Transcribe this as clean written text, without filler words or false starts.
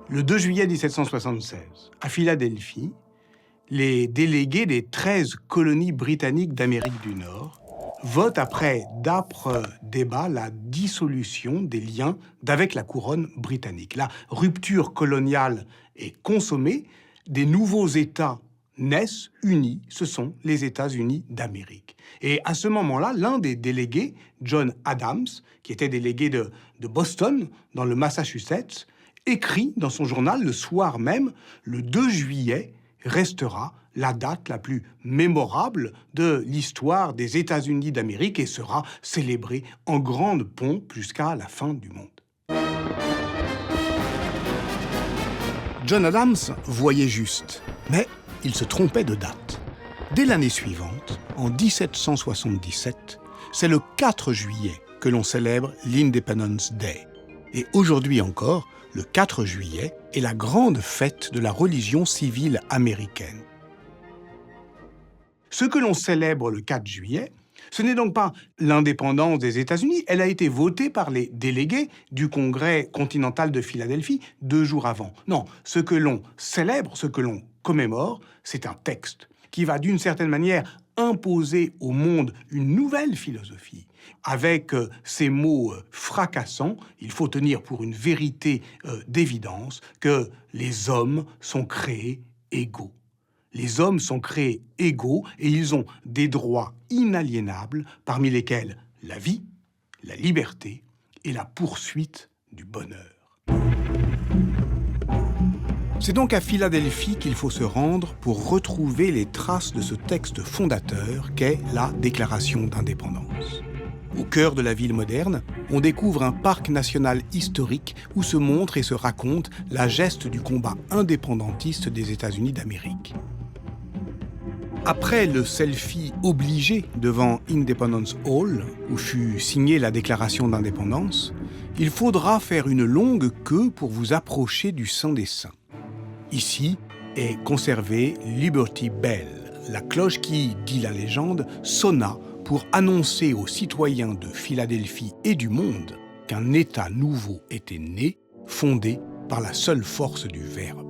Le 2 juillet 1776, à Philadelphie, les délégués des 13 colonies britanniques d'Amérique du Nord votent après d'âpres débats la dissolution des liens d'avec la couronne britannique. La rupture coloniale est consommée, des nouveaux États naissent unis, ce sont les États-Unis d'Amérique. Et à ce moment-là, l'un des délégués, John Adams, qui était délégué de Boston, dans le Massachusetts, écrit dans son journal le soir même, le 2 juillet, restera la date la plus mémorable de l'histoire des États-Unis d'Amérique et sera célébrée en grande pompe jusqu'à la fin du monde. John Adams voyait juste, mais il se trompait de date. Dès l'année suivante, en 1777, c'est le 4 juillet que l'on célèbre l'Independence Day. Et aujourd'hui encore, le 4 juillet est la grande fête de la religion civile américaine. Ce que l'on célèbre le 4 juillet, ce n'est donc pas l'indépendance des États-Unis, elle a été votée par les délégués du Congrès continental de Philadelphie 2 jours avant. Non, ce que l'on célèbre, ce que l'on commémore, c'est un texte qui va d'une certaine manière imposer au monde une nouvelle philosophie. Avec ces mots fracassants, il faut tenir pour une vérité d'évidence que les hommes sont créés égaux. Les hommes sont créés égaux et ils ont des droits inaliénables, parmi lesquels la vie, la liberté et la poursuite du bonheur. C'est donc à Philadelphie qu'il faut se rendre pour retrouver les traces de ce texte fondateur qu'est la Déclaration d'indépendance. Au cœur de la ville moderne, on découvre un parc national historique où se montre et se raconte la geste du combat indépendantiste des États-Unis d'Amérique. Après le selfie obligé devant Independence Hall, où fut signée la Déclaration d'indépendance, il faudra faire une longue queue pour vous approcher du Saint des Saints. Ici est conservée Liberty Bell, la cloche qui, dit la légende, sonna pour annoncer aux citoyens de Philadelphie et du monde qu'un État nouveau était né, fondé par la seule force du verbe.